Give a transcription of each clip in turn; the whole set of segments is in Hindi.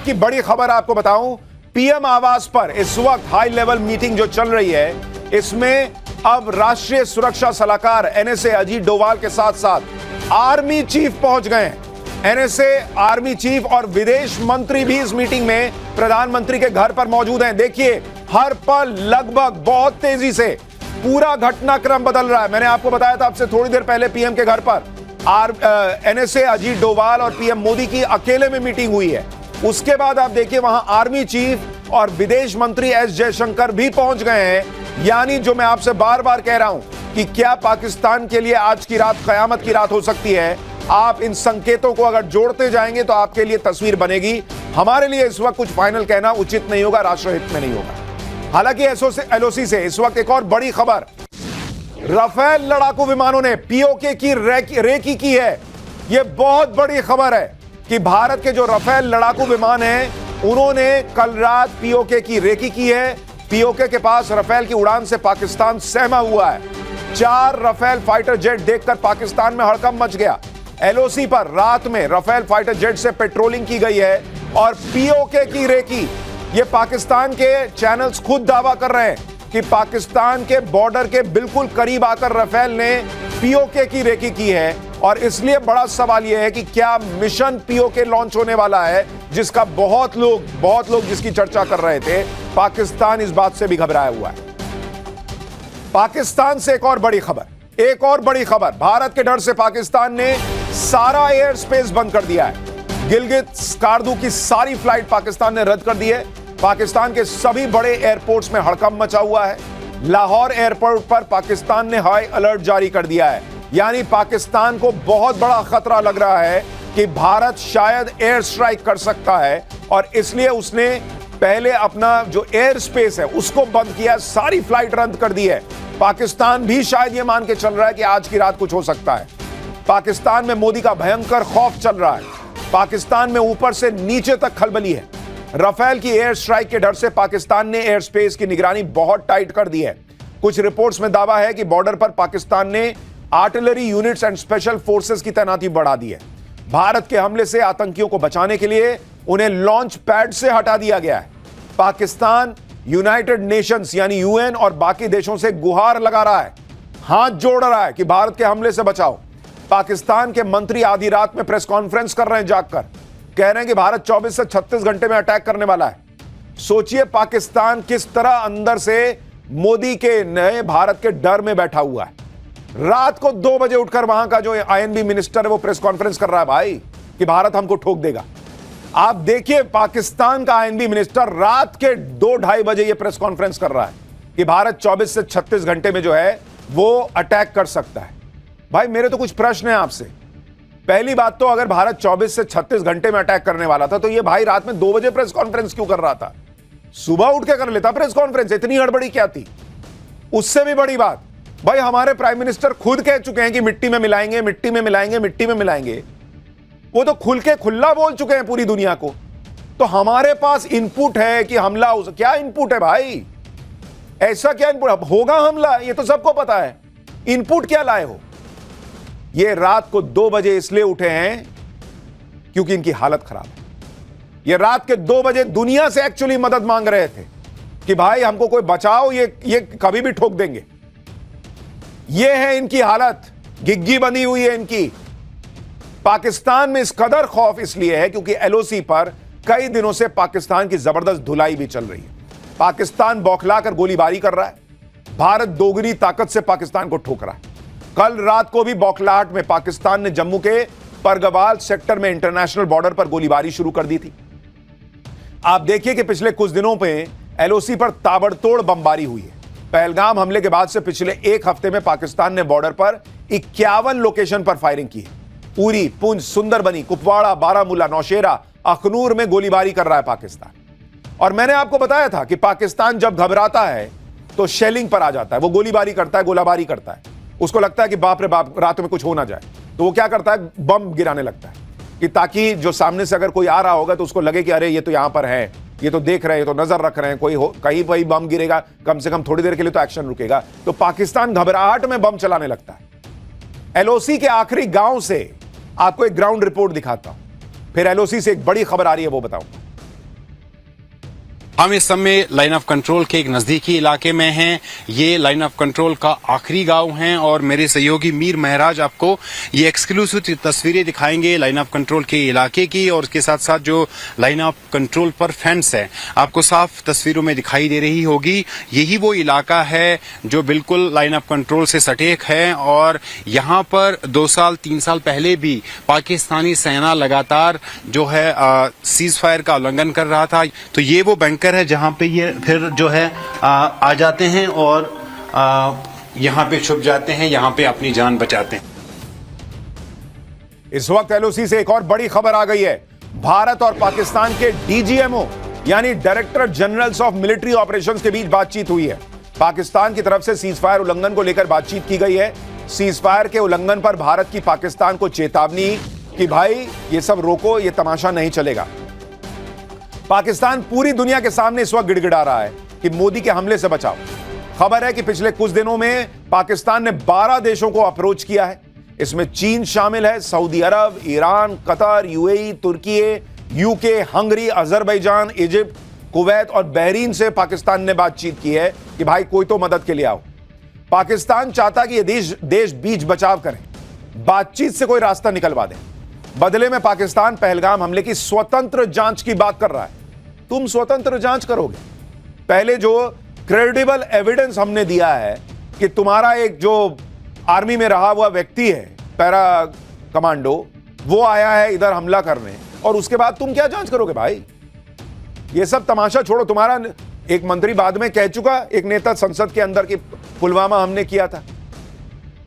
की बड़ी खबर आपको बताऊं, पीएम आवास पर इस वक्त हाई लेवल मीटिंग जो चल रही है, इसमें अब राष्ट्रीय सुरक्षा सलाहकार एनएसए अजीत डोभाल के साथ साथ आर्मी चीफ पहुंच गए हैं। एनएसए, आर्मी चीफ और विदेश मंत्री भी इस मीटिंग में प्रधानमंत्री के घर पर मौजूद हैं। देखिए, हर पल लगभग बहुत तेजी से पूरा घटनाक्रम बदल रहा है। मैंने आपको बताया था आपसे थोड़ी देर पहले पीएम के घर पर एनएसए अजीत डोभाल और पीएम मोदी की अकेले में मीटिंग हुई है। उसके बाद आप देखिए वहां आर्मी चीफ और विदेश मंत्री एस जयशंकर भी पहुंच गए हैं। यानी जो मैं आपसे बार बार कह रहा हूं कि क्या पाकिस्तान के लिए आज की रात कयामत की रात हो सकती है। आप इन संकेतों को अगर जोड़ते जाएंगे तो आपके लिए तस्वीर बनेगी। हमारे लिए इस वक्त कुछ फाइनल कहना उचित नहीं होगा, राष्ट्रहित में नहीं होगा। हालांकि एलओसी से इस वक्त एक और बड़ी खबर, राफेल लड़ाकू विमानों ने पीओके की रेकी की है। यह बहुत बड़ी खबर है कि भारत के जो राफेल लड़ाकू विमान हैं, उन्होंने कल रात पीओके की रेकी की है। पीओके के पास राफेल की उड़ान से पाकिस्तान सहमा हुआ है। 4 राफेल फाइटर जेट देखकर पाकिस्तान में हड़कंप मच गया। एलओसी पर रात में राफेल फाइटर जेट से पेट्रोलिंग की गई है और पीओके की रेकी, ये पाकिस्तान के चैनल्स खुद दावा कर रहे हैं कि पाकिस्तान के बॉर्डर के बिल्कुल करीब आकर राफेल ने पीओके की रेकी की है। और इसलिए बड़ा सवाल यह है कि क्या मिशन पीओके लॉन्च होने वाला है, जिसका बहुत लोग जिसकी चर्चा कर रहे थे। पाकिस्तान इस बात से भी घबराया हुआ है। पाकिस्तान से एक और बड़ी खबर, भारत के डर से पाकिस्तान ने सारा एयर स्पेस बंद कर दिया है। गिलगित स्कार्दू की सारी फ्लाइट पाकिस्तान ने रद्द कर दी है। पाकिस्तान के सभी बड़े एयरपोर्ट्स में हड़कंप मचा हुआ है। लाहौर एयरपोर्ट पर पाकिस्तान ने हाई अलर्ट जारी कर दिया है। यानी पाकिस्तान को बहुत बड़ा खतरा लग रहा है कि भारत शायद एयर स्ट्राइक कर सकता है और इसलिए उसने पहले अपना जो एयर स्पेस है उसको बंद किया, सारी फ्लाइट रद्द कर दी है। पाकिस्तान भी शायद यह मान के चल रहा है कि आज की रात कुछ हो सकता है। पाकिस्तान में मोदी का भयंकर खौफ चल रहा है। पाकिस्तान में ऊपर से नीचे तक खलबली है। राफेल की एयर स्ट्राइक के डर से पाकिस्तान ने एयर स्पेस की निगरानी बहुत टाइट कर दी है। कुछ रिपोर्ट्स में दावा है कि बॉर्डर पर पाकिस्तान ने artillery units and special forces की तैनाती बढ़ा दी है। भारत के हमले से आतंकियों को बचाने के लिए उन्हें लॉन्च पैड से हटा दिया गया है। पाकिस्तान यूनाइटेड नेशंस यानी यूएन और बाकी देशों से गुहार लगा रहा है, हाथ जोड़ रहा है कि भारत के हमले से बचाओ। पाकिस्तान के मंत्री आधी रात में प्रेस कॉन्फ्रेंस कर रहे हैं, जागकर कह रहे हैं कि भारत 24 से 36 घंटे में अटैक करने वाला है। सोचिए पाकिस्तान किस तरह अंदर से मोदी के नए भारत के डर में बैठा हुआ है। रात को 2 बजे उठकर वहां का जो आईएनबी मिनिस्टर है वो प्रेस कॉन्फ्रेंस कर रहा है भाई कि भारत हमको ठोक देगा। आप देखिए पाकिस्तान का आईएनबी मिनिस्टर रात के 2-2:30 बजे ये प्रेस कॉन्फ्रेंस कर रहा है कि भारत 24 से 36 घंटे में जो है वो अटैक कर सकता है। भाई मेरे तो कुछ प्रश्न है आपसे। पहली बात तो अगर भारत 24 से 36 घंटे में अटैक करने वाला था तो ये भाई रात में 2 बजे प्रेस कॉन्फ्रेंस क्यों कर रहा था? सुबह उठ के कर लेता प्रेस कॉन्फ्रेंस, इतनी हड़बड़ी क्या थी? उससे भी बड़ी बात, भाई हमारे प्राइम मिनिस्टर खुद कह चुके हैं कि मिट्टी में मिलाएंगे। वो तो खुल के खुला बोल चुके हैं पूरी दुनिया को। तो हमारे पास इनपुट है कि हमला हो। क्या इनपुट है भाई? ऐसा क्या इनपुट होगा? हमला, ये तो सबको पता है। इनपुट क्या लाए हो? ये रात को 2 बजे इसलिए उठे हैं क्योंकि इनकी हालत खराब है। ये रात के 2 बजे दुनिया से एक्चुअली मदद मांग रहे थे कि भाई हमको कोई बचाओ, ये कभी भी ठोक देंगे। ये है इनकी हालत, घिग्गी बनी हुई है इनकी। पाकिस्तान में इस कदर खौफ इसलिए है क्योंकि एलओसी पर कई दिनों से पाकिस्तान की जबरदस्त धुलाई भी चल रही है। पाकिस्तान बौखलाकर गोलीबारी कर रहा है। भारत दोगुनी ताकत से पाकिस्तान को ठोक रहा है। कल रात को भी बौखलाहट में पाकिस्तान ने जम्मू के परगवाल सेक्टर में इंटरनेशनल बॉर्डर पर गोलीबारी शुरू कर दी थी। आप देखिए कि पिछले कुछ दिनों में एलओसी पर ताबड़तोड़ बमबारी हुई है। पहलगाम हमले के बाद से पिछले 1 हफ्ते में पाकिस्तान ने बॉर्डर पर 51 लोकेशन पर फायरिंग की है। उरी, पुंछ, सुंदरबनी, कुपवाड़ा, बारामूला, नौशेरा, अखनूर में गोलीबारी कर रहा है पाकिस्तान। और मैंने आपको बताया था कि पाकिस्तान जब घबराता है तो शेलिंग पर आ जाता है, वो गोलीबारी करता है, गोलाबारी करता है। उसको लगता है कि बाप रे बाप रात में कुछ हो ना जाए, तो वो क्या करता है, बम गिराने लगता है कि ताकि जो सामने से अगर कोई आ रहा होगा तो उसको लगे कि अरे ये तो यहां पर है, ये तो देख रहे हैं, ये तो नजर रख रहे हैं, कोई हो कहीं पर बम गिरेगा, कम से कम थोड़ी देर के लिए तो एक्शन रुकेगा। तो पाकिस्तान घबराहट में बम चलाने लगता है। एलओसी के आखिरी गांव से आपको एक ग्राउंड रिपोर्ट दिखाता हूं, फिर एलओसी से एक बड़ी खबर आ रही है वो बताऊंगा। हम इस समय लाइन ऑफ कंट्रोल के एक नजदीकी इलाके में हैं। ये लाइन ऑफ कंट्रोल का आखिरी गांव है और मेरे सहयोगी मीर महराज आपको ये एक्सक्लूसिव तस्वीरें दिखाएंगे लाइन ऑफ कंट्रोल के इलाके की, और उसके साथ साथ जो लाइन ऑफ कंट्रोल पर फेंस है आपको साफ तस्वीरों में दिखाई दे रही होगी। यही वो इलाका है जो बिल्कुल लाइन ऑफ कंट्रोल से सटीक है और यहाँ पर 2 साल 3 साल पहले भी पाकिस्तानी सेना लगातार जो है सीज फायर का उल्लंघन कर रहा था। तो ये वो बैंकर है जहां पे ये फिर जो है आ जाते हैं और यहां पे छुप जाते हैं, यहां पे अपनी जान बचाते हैं। इस वक्त एलओसी से एक और बड़ी खबर आ गई है। भारत और पाकिस्तान के डीजीएमओ यानी director generals of military operations के बीच बातचीत हुई है। पाकिस्तान की तरफ से सीज फायर उल्लंघन को लेकर बातचीत की गई है। सीज फायर के उल्लंघन पर भारत की पाकिस्तान को चेतावनी कि भाई ये सब रोको, ये तमाशा नहीं चलेगा। पाकिस्तान पूरी दुनिया के सामने इस वक्त गिड़गिड़ा रहा है कि मोदी के हमले से बचाओ। खबर है कि पिछले कुछ दिनों में पाकिस्तान ने 12 देशों को अप्रोच किया है। इसमें चीन शामिल है, Saudi Arab, Iran, Qatar, UAE, तुर्की, UK, Hungary, Azerbaijan, Egypt, Kuwait और बहरीन से पाकिस्तान ने बातचीत की है कि भाई कोई तो मदद के लिए आओ। पाकिस्तान चाहता कि ये देश बीच बचाव करें, बातचीत से कोई रास्ता निकलवा दें। बदले में पाकिस्तान पहलगाम हमले की स्वतंत्र जांच की बात कर रहा है। तुम स्वतंत्र जांच करोगे? पहले जो क्रेडिबल एविडेंस हमने दिया है कि तुम्हारा एक जो आर्मी में रहा हुआ व्यक्ति है, पैरा कमांडो, वो आया है इधर हमला करने, और उसके बाद तुम क्या जांच करोगे भाई? ये सब तमाशा छोड़ो। तुम्हारा एक मंत्री बाद में कह चुका, एक नेता संसद के अंदर, कि पुलवामा हमने किया था।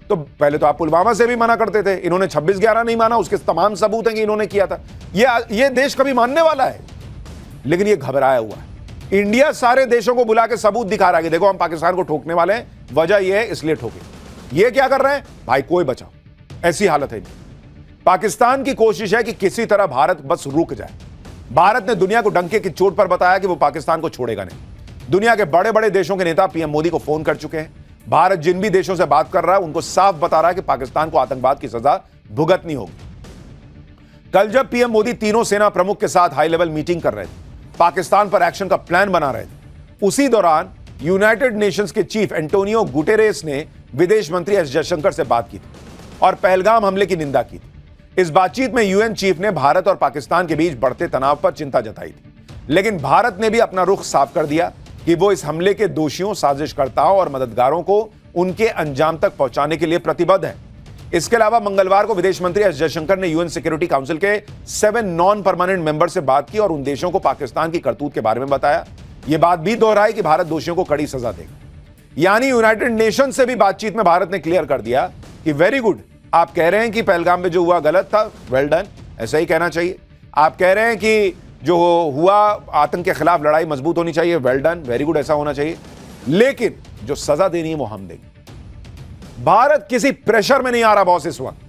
तो पहले तो आप पुलवामा से भी मना करते थे, इन्होंने 26/11 नहीं माना, उसके तमाम सबूत हैं कि इन्होंने किया था। ये देश कभी मानने वाला है? लेकिन ये घबराया हुआ है। इंडिया सारे देशों को बुला के सबूत दिखा रहा है कि देखो हम पाकिस्तान को ठोकने वाले हैं, वजह यह है इसलिए ठोके। ये क्या कर रहे हैं भाई? कोई बचाओ, ऐसी हालत है। पाकिस्तान की कोशिश है कि किसी तरह भारत बस रुक जाए। भारत ने दुनिया को डंके की चोट पर बताया कि वो पाकिस्तान को छोड़ेगा नहीं। दुनिया के बड़े बड़े देशों के नेता पीएम मोदी को फोन कर चुके हैं। भारत जिन भी देशों से बात कर रहा है उनको साफ बता रहा है कि पाकिस्तान को आतंकवाद की सजा भुगतनी होगी। कल जब पीएम मोदी तीनों सेना प्रमुख के साथ हाई लेवल मीटिंग कर रहे थे, पाकिस्तान पर एक्शन का प्लान बना रहे थे, उसी दौरान यूनाइटेड नेशंस के चीफ एंटोनियो गुटेरेस ने विदेश मंत्री एस जयशंकर से बात की थी और पहलगाम हमले की निंदा की थी। इस बातचीत में यूएन चीफ ने भारत और पाकिस्तान के बीच बढ़ते तनाव पर चिंता जताई थी, लेकिन भारत ने भी अपना रुख साफ कर दिया कि वो इस हमले के दोषियों, साजिशकर्ताओं और मददगारों को उनके अंजाम तक पहुंचाने के लिए प्रतिबद्ध है। इसके अलावा मंगलवार को विदेश मंत्री एस जयशंकर ने यूएन सिक्योरिटी काउंसिल के 7 नॉन परमानेंट मेंबर से बात की और उन देशों को पाकिस्तान की करतूत के बारे में बताया। यह बात भी दोहराई कि भारत दोषियों को कड़ी सजा देगा। यानी यूनाइटेड नेशन से भी बातचीत में भारत ने क्लियर कर दिया कि वेरी गुड, आप कह रहे हैं कि पहलगाम में जो हुआ गलत था, वेल डन, ऐसा ही कहना चाहिए। आप कह रहे हैं कि जो हुआ आतंक के खिलाफ लड़ाई मजबूत होनी चाहिए, वेल डन, वेरी गुड, ऐसा होना चाहिए। लेकिन जो सजा देनी है वो हम देंगे। भारत किसी प्रेशर में नहीं आ रहा बॉस इस वक्त।